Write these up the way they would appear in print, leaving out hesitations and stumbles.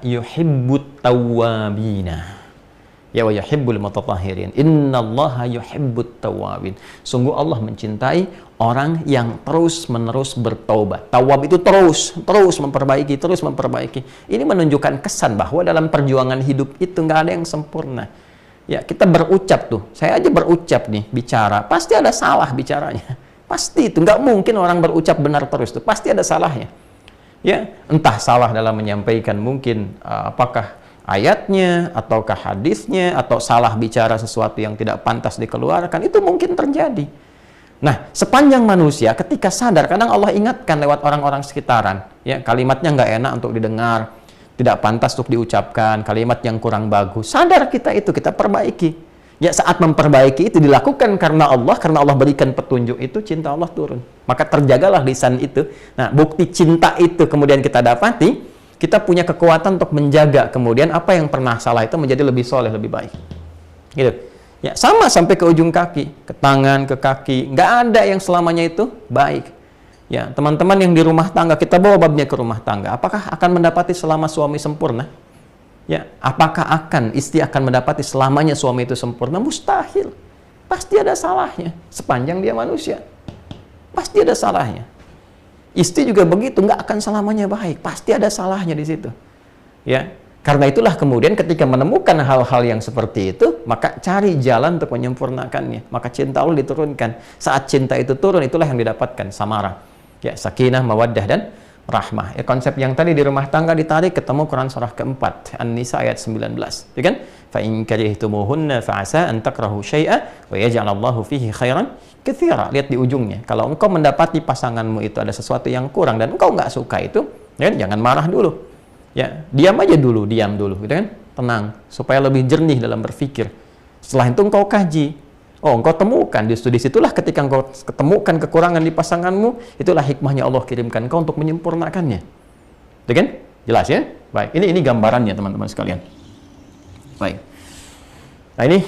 yuhibbut tawwabina. Ya wa yuhibbul mutatahhirin. Innallaha yuhibbut tawwabin. Sungguh Allah mencintai orang yang terus-menerus bertaubat. Tawwab itu terus memperbaiki, terus memperbaiki. Ini menunjukkan kesan bahwa dalam perjuangan hidup itu nggak ada yang sempurna. Ya, kita berucap tuh. Saya aja berucap nih, bicara. Pasti ada salah bicaranya. Pasti itu. Nggak mungkin orang berucap benar terus tuh. Pasti ada salahnya. Ya, entah salah dalam menyampaikan mungkin apakah ayatnya, ataukah hadisnya, atau salah bicara sesuatu yang tidak pantas dikeluarkan, itu mungkin terjadi. Nah, sepanjang manusia ketika sadar, kadang Allah ingatkan lewat orang-orang sekitaran, ya, kalimatnya nggak enak untuk didengar, tidak pantas untuk diucapkan, kalimat yang kurang bagus. Sadar kita itu, kita perbaiki. Ya, saat memperbaiki itu dilakukan karena Allah berikan petunjuk itu, cinta Allah turun. Maka terjagalah lisan itu. Nah, bukti cinta itu kemudian kita dapati, kita punya kekuatan untuk menjaga kemudian apa yang pernah salah itu menjadi lebih soleh, lebih baik. Gitu. Ya, sama sampai ke ujung kaki, ke tangan, ke kaki. Nggak ada yang selamanya itu baik. Ya, teman-teman yang di rumah tangga, kita bawa babnya ke rumah tangga. Apakah akan mendapati selama suami sempurna? Ya, apakah istri akan mendapati selamanya suami itu sempurna? Mustahil. Pasti ada salahnya. Sepanjang dia manusia, pasti ada salahnya. Istri juga begitu, nggak akan selamanya baik. Pasti ada salahnya di situ. Ya, karena itulah kemudian ketika menemukan hal-hal yang seperti itu, maka cari jalan untuk menyempurnakannya. Maka cinta Allah diturunkan. Saat cinta itu turun, itulah yang didapatkan samarah. Ya, sakinah, mawaddah, dan rahmah. Ya, konsep yang tadi di rumah tangga ditarik ketemu Quran surah keempat, An-Nisa ayat 19. Ya kan? Fa in karihtumuhunna fa 'asa an takrahu syai'a wa yaj'alallahu fihi khairan katsira. Lihat di ujungnya. Kalau engkau mendapati pasanganmu itu ada sesuatu yang kurang dan engkau nggak suka itu, ya, jangan marah dulu. Ya, diam dulu, gitu kan? Tenang, supaya lebih jernih dalam berpikir. Setelah itu engkau kaji. Oh, engkau temukan, justru disitulah ketika engkau ketemukan kekurangan di pasanganmu, itulah hikmahnya Allah kirimkan engkau untuk menyempurnakannya. Itu kan? Jelas ya? Baik, ini gambarannya teman-teman sekalian. Baik. Nah, ini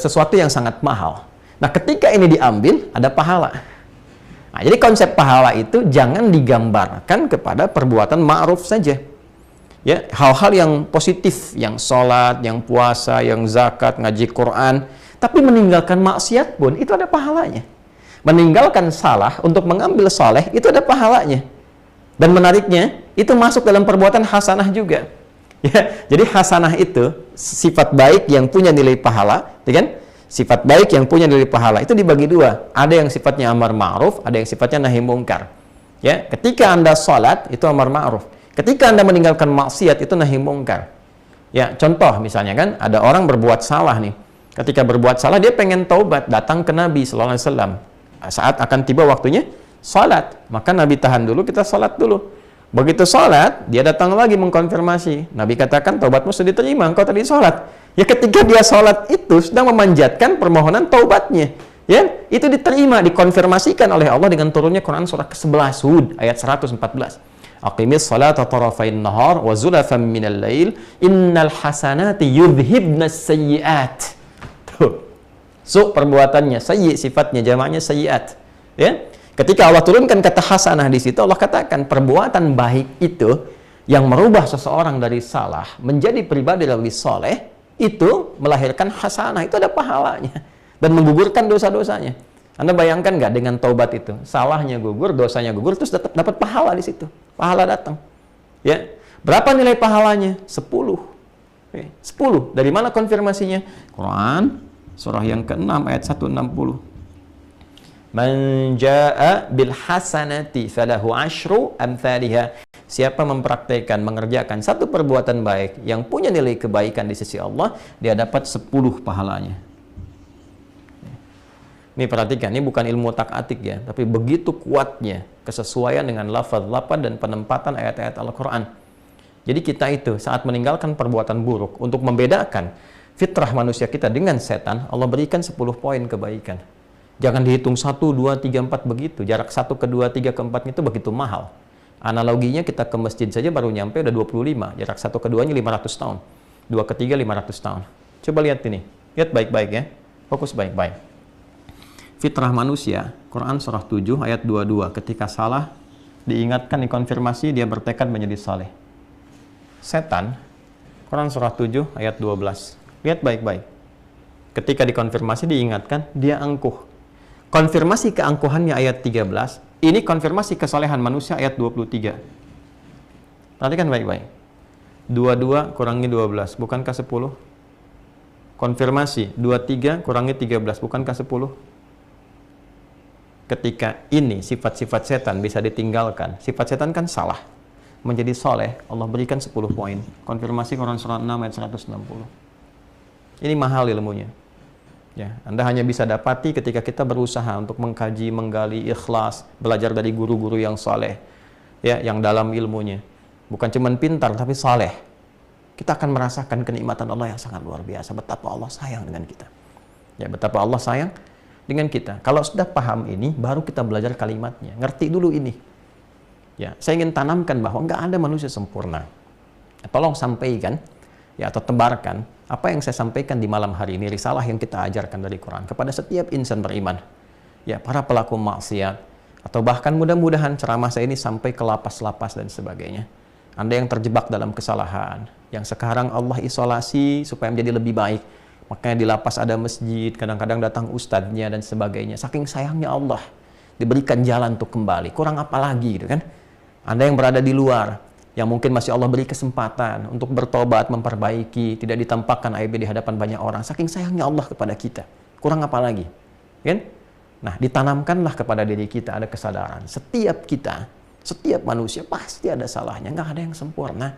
sesuatu yang sangat mahal. Nah, ketika ini diambil, ada pahala. Nah, jadi konsep pahala itu jangan digambarkan kepada perbuatan ma'ruf saja. Ya, hal-hal yang positif, yang sholat, yang puasa, yang zakat, ngaji Quran, tapi meninggalkan maksiat pun itu ada pahalanya. Meninggalkan salah untuk mengambil soleh itu ada pahalanya. Dan menariknya, itu masuk dalam perbuatan hasanah juga. Ya, jadi hasanah itu sifat baik yang punya nilai pahala, ya kan? Sifat baik yang punya nilai pahala itu dibagi dua. Ada yang sifatnya amar ma'ruf, ada yang sifatnya nahi mungkar. Ya, ketika Anda sholat itu amar ma'ruf. Ketika Anda meninggalkan maksiat itu nahi mungkar. Ya, contoh misalnya kan, ada orang berbuat salah nih. Ketika berbuat salah, dia pengen taubat, datang ke Nabi sallallahu alaihi wasallam. Saat akan tiba waktunya salat, maka Nabi tahan dulu, kita salat dulu. Begitu salat, dia datang lagi mengkonfirmasi. Nabi katakan, taubatmu sudah diterima, engkau tadi salat. Ya, ketika dia salat itu sedang memanjatkan permohonan taubatnya. Ya, itu diterima, dikonfirmasikan oleh Allah dengan turunnya Quran surah ke-11 Hud ayat 114. Aqimis salata tarafain nahar wa zulafan minal lail innal hasanati yudhibnas sayyi'at. So, perbuatannya sayyi, sifatnya jamaknya sayyiat. Ya, ketika Allah turunkan kata hasanah di situ, Allah katakan perbuatan baik itu yang merubah seseorang dari salah menjadi pribadi lebih soleh, itu melahirkan hasanah, itu ada pahalanya dan menggugurkan dosa-dosanya. Anda bayangkan nggak dengan taubat itu, salahnya gugur, dosanya gugur, terus tetap dapat pahala di situ, pahala datang. Ya, berapa nilai pahalanya? 10. 10. Dari mana konfirmasinya? Quran surah yang ke-6 ayat 160. Man jaa'a bil hasanati falahu asyru amsalihha. Siapa mempraktikkan, mengerjakan satu perbuatan baik yang punya nilai kebaikan di sisi Allah, dia dapat 10 pahalanya. Ini perhatikan, ini bukan ilmu tak-atik ya, tapi begitu kuatnya kesesuaian dengan lafaz-lafaz dan penempatan ayat-ayat Al-Quran. Jadi kita itu saat meninggalkan perbuatan buruk, untuk membedakan fitrah manusia kita dengan setan, Allah berikan 10 poin kebaikan. Jangan dihitung 1, 2, 3, 4 begitu. Jarak 1 ke 2, 3 ke 4 itu begitu mahal. Analoginya kita ke masjid saja baru nyampe udah 25. Jarak 1 ke 2-nya 500 tahun. 2 ke 3 500 tahun. Coba lihat ini. Lihat baik-baik ya. Fokus baik-baik. Fitrah manusia, Quran surah 7 ayat 22. Ketika salah, diingatkan, dikonfirmasi, dia bertekad menjadi saleh. Setan Quran surah 7 ayat 12. Lihat baik-baik. Ketika dikonfirmasi diingatkan, dia angkuh. Konfirmasi keangkuhannya ayat 13. Ini konfirmasi kesolehan manusia ayat 23. Perhatikan baik-baik. 22 kurangi 12, bukankah 10? Konfirmasi, 23 kurangi 13, bukankah 10? Ketika ini sifat-sifat setan bisa ditinggalkan, sifat setan kan salah, menjadi soleh, Allah berikan 10 poin. Konfirmasi Quran surah 6 ayat 160. Ini mahal ilmunya. Ya, Anda hanya bisa dapati ketika kita berusaha untuk mengkaji, menggali, ikhlas, belajar dari guru-guru yang soleh, ya, yang dalam ilmunya. Bukan cuma pintar, tapi soleh. Kita akan merasakan kenikmatan Allah yang sangat luar biasa. Betapa Allah sayang dengan kita. Ya, betapa Allah sayang dengan kita. Kalau sudah paham ini, baru kita belajar kalimatnya. Ngerti dulu ini. Ya, saya ingin tanamkan bahwa nggak ada manusia sempurna. Tolong sampaikan, ya, atau tebarkan apa yang saya sampaikan di malam hari ini, risalah yang kita ajarkan dari Quran kepada setiap insan beriman. Ya, para pelaku maksiat, atau bahkan mudah-mudahan ceramah saya ini sampai ke lapas-lapas dan sebagainya. Anda yang terjebak dalam kesalahan, yang sekarang Allah isolasi supaya menjadi lebih baik. Makanya di lapas ada masjid, kadang-kadang datang ustadznya dan sebagainya. Saking sayangnya Allah, diberikan jalan untuk kembali. Kurang apa lagi gitu kan? Anda yang berada di luar, yang mungkin masih Allah beri kesempatan untuk bertobat, memperbaiki, tidak ditampakkan aibnya di hadapan banyak orang. Saking sayangnya Allah kepada kita. Kurang apa lagi? Kan? Nah, ditanamkanlah kepada diri kita ada kesadaran. Setiap kita, setiap manusia pasti ada salahnya, nggak ada yang sempurna.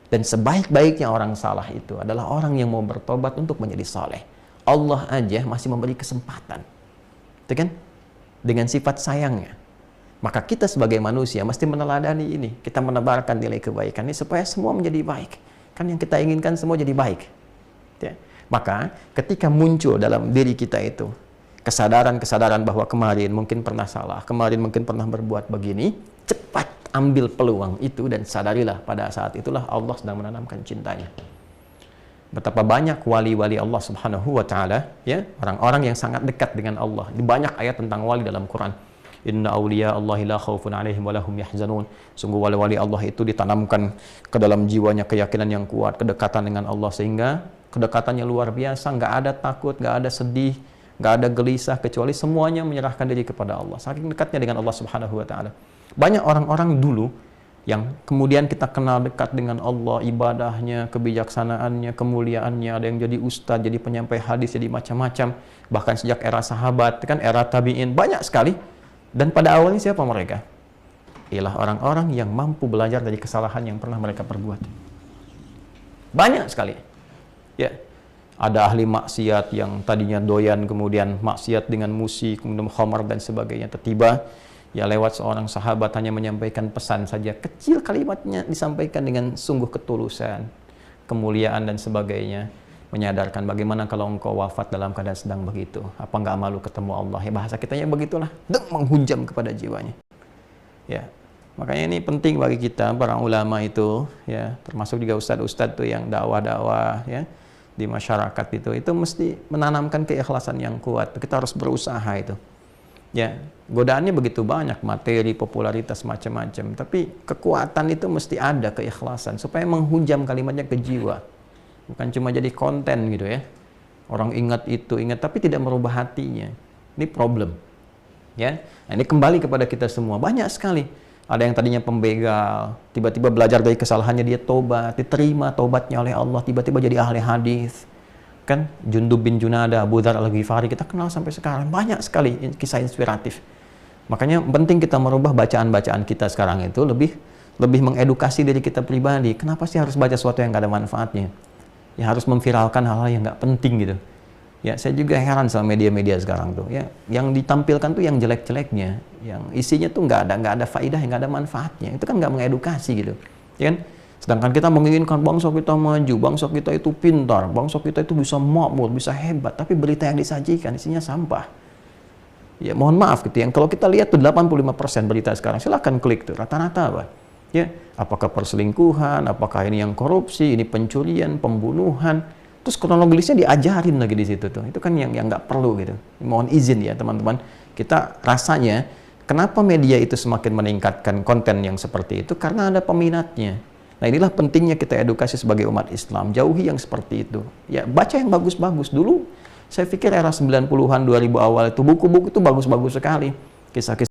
Dan sebaik-baiknya orang salah itu adalah orang yang mau bertobat untuk menjadi saleh. Allah aja masih memberi kesempatan. Itu kan? Dengan sifat sayangnya. Maka kita sebagai manusia mesti meneladani ini. Kita menebarkan nilai kebaikan ini supaya semua menjadi baik. Kan yang kita inginkan semua jadi baik. Ya. Maka ketika muncul dalam diri kita itu kesadaran-kesadaran bahwa kemarin mungkin pernah salah, kemarin mungkin pernah berbuat begini, cepat ambil peluang itu dan sadarilah pada saat itulah Allah sedang menanamkan cintanya. Betapa banyak wali-wali Allah Subhanahu wa taala, ya, orang-orang yang sangat dekat dengan Allah. Di banyak ayat tentang wali dalam Quran. Inna awliya Allahi la khaufun alaihim wa lahum yahzanun. Sungguh wali-wali Allah itu ditanamkan ke dalam jiwanya keyakinan yang kuat, kedekatan dengan Allah, sehingga kedekatannya luar biasa, nggak ada takut, nggak ada sedih, nggak ada gelisah, kecuali semuanya menyerahkan diri kepada Allah. Saking dekatnya dengan Allah Subhanahu wa taala. Banyak orang-orang dulu yang kemudian kita kenal dekat dengan Allah, ibadahnya, kebijaksanaannya, kemuliaannya, ada yang jadi ustadz, jadi penyampai hadis, jadi macam-macam, bahkan sejak era sahabat, kan era tabi'in, banyak sekali. Dan pada awalnya siapa mereka? Ialah orang-orang yang mampu belajar dari kesalahan yang pernah mereka perbuat. Banyak sekali. Ya. Ada ahli maksiat yang tadinya doyan, kemudian maksiat dengan musik, kemudian khamar dan sebagainya. Tiba-tiba ya lewat seorang sahabat hanya menyampaikan pesan saja, kecil kalimatnya disampaikan dengan sungguh ketulusan, kemuliaan dan sebagainya, menyadarkan bagaimana kalau engkau wafat dalam keadaan sedang begitu, apa nggak malu ketemu Allah? Ya bahasa kitanya begitulah, menghujam kepada jiwanya. Ya, makanya ini penting bagi kita para ulama itu, ya, termasuk juga ustadz-ustadz tuh yang dakwah-dakwah, ya, di masyarakat itu mesti menanamkan keikhlasan yang kuat. Kita harus berusaha itu. Ya, godaannya begitu banyak, materi, popularitas, macam-macam. Tapi kekuatan itu mesti ada, keikhlasan, supaya menghujam kalimatnya ke jiwa. Bukan cuma jadi konten gitu ya. Orang ingat itu, ingat, tapi tidak merubah hatinya. Ini problem. Ya, nah, ini kembali kepada kita semua. Banyak sekali. Ada yang tadinya pembegal, tiba-tiba belajar dari kesalahannya, dia tobat, diterima tobatnya oleh Allah, tiba-tiba jadi ahli hadis. Kan Jundub bin Junada, Abu Dzar Al-Ghifari, kita kenal sampai sekarang. Banyak sekali kisah inspiratif. Makanya penting kita merubah bacaan-bacaan kita sekarang itu lebih mengedukasi diri kita pribadi. Kenapa sih harus baca sesuatu yang nggak ada manfaatnya? Ya harus memviralkan hal-hal yang nggak penting gitu. Ya saya juga heran sama media-media sekarang tuh. Ya yang ditampilkan tuh yang jelek-jeleknya, yang isinya tuh nggak ada faidah, nggak ada manfaatnya. Itu kan nggak mengedukasi gitu, ya kan? Sedangkan kita menginginkan bangsa kita maju, bangsa kita itu pintar, bangsa kita itu bisa makmur, bisa hebat, tapi berita yang disajikan isinya sampah. Ya mohon maaf gitu, yang kalau kita lihat tuh 85% berita sekarang, silahkan klik tuh, rata-rata apa? Ya, apakah perselingkuhan, apakah ini yang korupsi, ini pencurian, pembunuhan, terus kronologisnya diajarin lagi di situ tuh. Itu kan yang nggak perlu gitu. Mohon izin ya teman-teman, kita rasanya kenapa media itu semakin meningkatkan konten yang seperti itu, karena ada peminatnya. Nah, inilah pentingnya kita edukasi sebagai umat Islam. Jauhi yang seperti itu. Ya, baca yang bagus-bagus. Dulu saya pikir era 90-an, 2000 awal itu buku-buku itu bagus-bagus sekali. Kisah-kisah